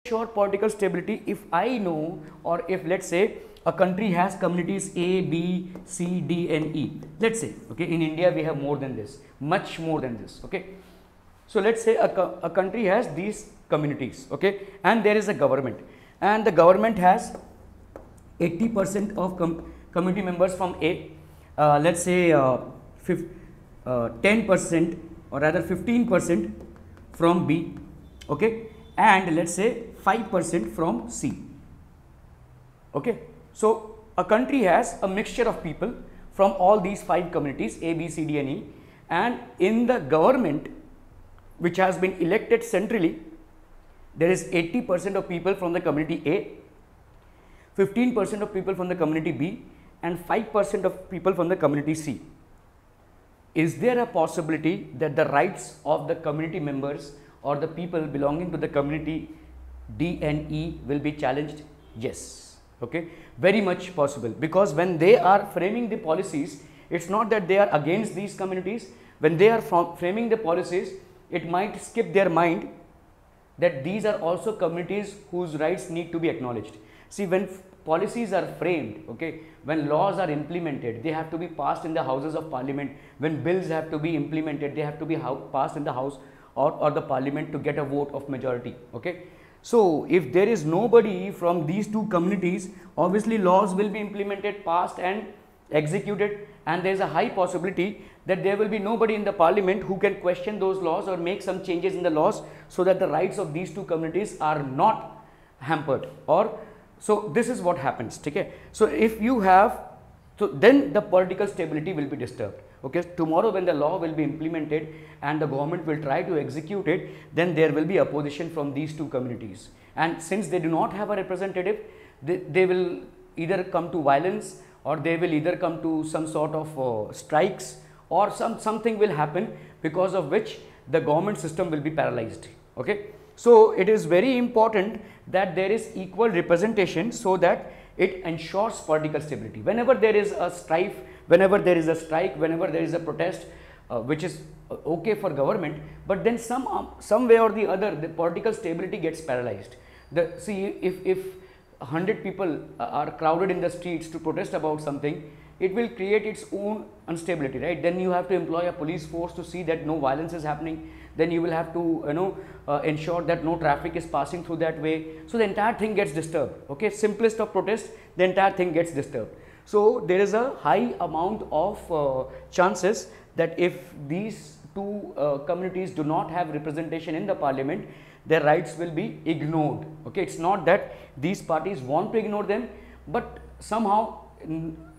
ensure political stability if I know, or if let's say a country has communities A, B, C, D and E. Let's say, okay, in India we have more than this, much more than this, okay. So let's say a country has these communities, okay, and there is a government, and the government has 80% of community members from A, let's say 10% or rather 15% from B, okay, and let's say 5% from C, okay. So a country has a mixture of people from all these 5 communities A, B, C, D and E, and in the government which has been elected centrally, there is 80% of people from the community A, 15% of people from the community B and 5% of people from the community C. Is there a possibility that the rights of the community members or the people belonging to the community D and E will be challenged? Yes, okay, very much possible, because when they are framing the policies, it's not that they are against these communities. When they are framing the policies, it might skip their mind that these are also communities whose rights need to be acknowledged. See, when policies are framed, okay, when laws are implemented, they have to be passed in the houses of parliament. When bills have to be implemented, they have to be passed in the house or the parliament to get a vote of majority, okay. So if there is nobody from these 2 communities, obviously laws will be implemented, passed and executed, and there is a high possibility that there will be nobody in the parliament who can question those laws or make some changes in the laws so that the rights of these 2 communities are not hampered. Or so this is what happens, okay. So if you have, so then the political stability will be disturbed, okay. Tomorrow when the law will be implemented and the government will try to execute it, then there will be opposition from these 2 communities, and since they do not have a representative, they will either come to violence, or they will either come to some sort of strikes, or something will happen because of which the government system will be paralyzed, okay. So it is very important that there is equal representation so that it ensures political stability. Whenever there is a strife, whenever there is a strike, whenever there is a protest, which is okay for government, but then some way or the other the political stability gets paralyzed. See, if 100 people are crowded in the streets to protest about something, it will create its own instability, right? Then you have to employ a police force to see that no violence is happening. Then you will have to ensure that no traffic is passing through that way. So the entire thing gets disturbed, okay. Simplest of protest, the entire thing gets disturbed. So there is a high amount of chances that if these 2 communities do not have representation in the parliament, their rights will be ignored, okay. It's not that these parties want to ignore them, but somehow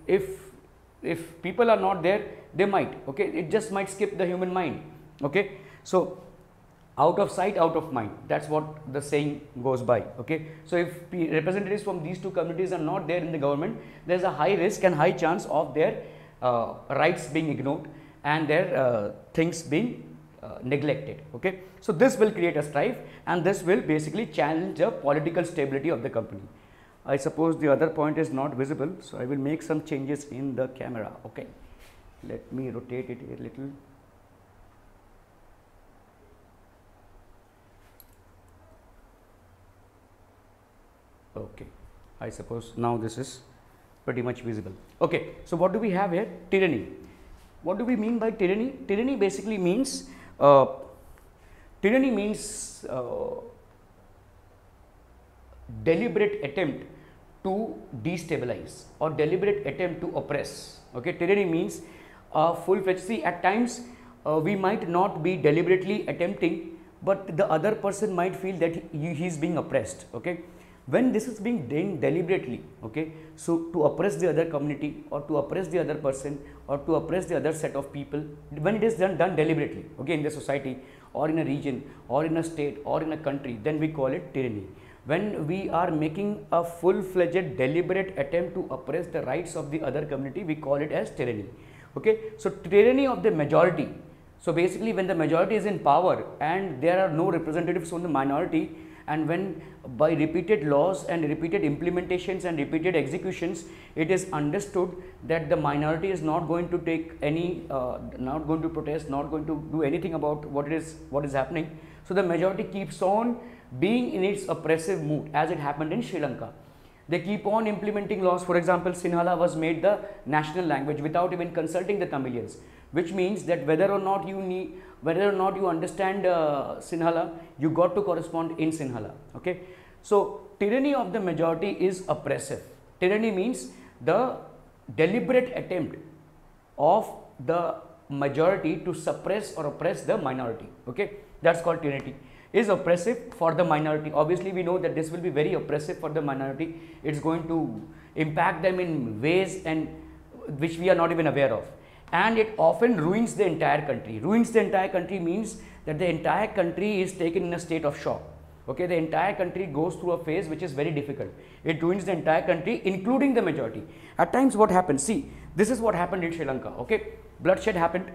if people are not there, they might, okay, it just might skip the human mind, okay. So out of sight, out of mind, that's what the saying goes by, okay. So if representatives from these 2 communities are not there in the government, there is a high risk and high chance of their rights being ignored and their things being neglected, okay. So this will create a strife, and this will basically challenge the political stability of the company. I suppose the other point is not visible, so I will make some changes in the camera, okay. Let me rotate it a little. Okay, I suppose now this is pretty much visible, okay. So what do we have here? Tyranny. What do we mean by tyranny? Tyranny basically means deliberate attempt to destabilize or deliberate attempt to oppress, okay. Tyranny means full-fledged. See, at times we might not be deliberately attempting, but the other person might feel that he is being oppressed, okay. When this is being done deliberately, okay, so to oppress the other community or to oppress the other person or to oppress the other set of people, when it is done deliberately, okay, in the society or in a region or in a state or in a country, then we call it tyranny. When we are making a full-fledged deliberate attempt to oppress the rights of the other community, we call it as tyranny, okay. So tyranny of the majority. So basically when the majority is in power and there are no representatives from the minority, and when by repeated laws and repeated implementations and repeated executions, it is understood that the minority is not going to take any, not going to protest, not going to do anything about what is happening. So the majority keeps on being in its oppressive mood, as it happened in Sri Lanka. They keep on implementing laws. For example, Sinhala was made the national language without even consulting the Tamilians, which means that whether or not you understand Sinhala, you got to correspond in Sinhala. Okay, so tyranny of the majority is oppressive. Tyranny means the deliberate attempt of the majority to suppress or oppress the minority. Okay, that's called tyranny. Is oppressive for the minority. Obviously, we know that this will be very oppressive for the minority. It's going to impact them in ways and which we are not even aware of. And it often ruins the entire country. Ruins the entire country means that the entire country is taken in a state of shock. Okay, the entire country goes through a phase which is very difficult. It ruins the entire country, including the majority. At times, what happens? See, this is what happened in Sri Lanka. Okay, bloodshed happened.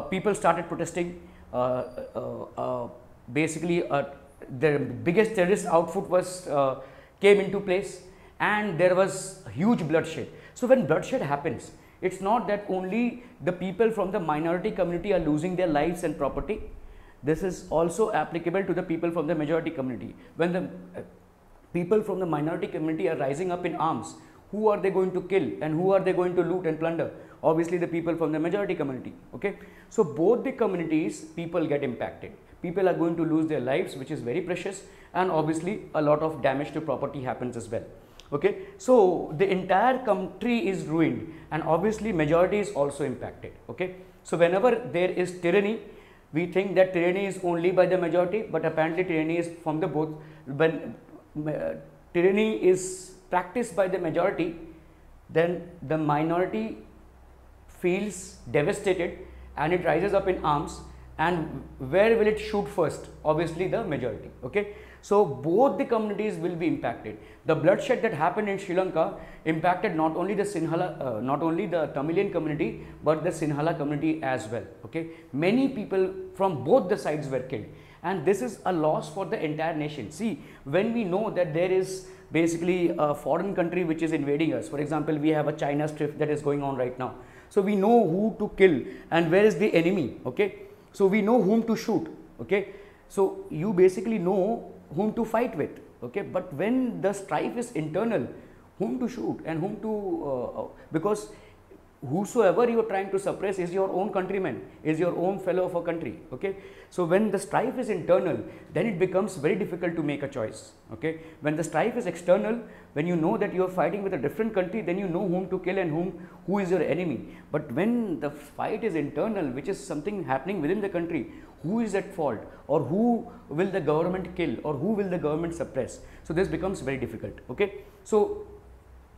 People started protesting. Basically, the biggest terrorist outfit was came into place, and there was huge bloodshed. So when bloodshed happens, it's not that only the people from the minority community are losing their lives and property. This is also applicable to the people from the majority community. When the people from the minority community are rising up in arms, who are they going to kill and who are they going to loot and plunder? Obviously, the people from the majority community. Okay, so both the communities, people get impacted. People are going to lose their lives, which is very precious, and obviously a lot of damage to property happens as well. Okay, so the entire country is ruined, and obviously majority is also impacted. Okay, so whenever there is tyranny, we think that tyranny is only by the majority, but apparently tyranny is from the both. When tyranny is practiced by the majority, then the minority feels devastated and it rises up in arms. And where will it shoot first? Obviously the majority. Okay, so both the communities will be impacted. The bloodshed that happened in Sri Lanka impacted not only the Sinhala, not only the Tamilian community, but the Sinhala community as well. Okay, many people from both the sides were killed, and this is a loss for the entire nation. See, when we know that there is basically a foreign country which is invading us, for example, we have a China strip that is going on right now. So we know who to kill and where is the enemy. Okay, so we know whom to shoot. Okay, so you basically know whom to fight with. Okay, but when the strife is internal, whom to shoot and whom to because whosoever you are trying to suppress is your own countryman, is your own fellow of a country. Okay, so when the strife is internal, then it becomes very difficult to make a choice. Okay, when the strife is external, when you know that you are fighting with a different country, then you know whom to kill and who is your enemy. But when the fight is internal, which is something happening within the country, who is at fault, or who will the government kill, or who will the government suppress? So this becomes very difficult. Okay, so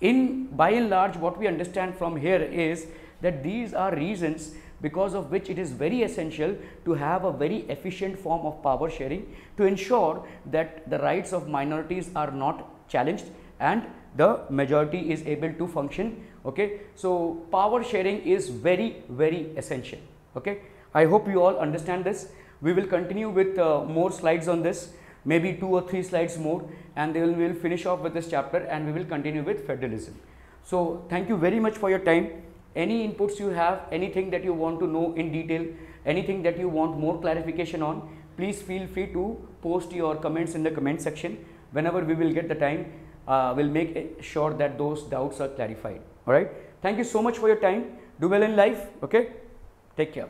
by and large, what we understand from here is that these are reasons because of which it is very essential to have a very efficient form of power sharing to ensure that the rights of minorities are not challenged and the majority is able to function. Okay, so power sharing is very, very essential. Okay, I hope you all understand this. We will continue with more slides on this, maybe 2 or 3 slides more, and then we will finish off with this chapter and we will continue with federalism. So thank you very much for your time. Any inputs you have, anything that you want to know in detail, anything that you want more clarification on, please feel free to post your comments in the comment section. Whenever we will get the time, we'll make sure that those doubts are clarified. All right, thank you so much for your time. Do well in life. Okay, take care.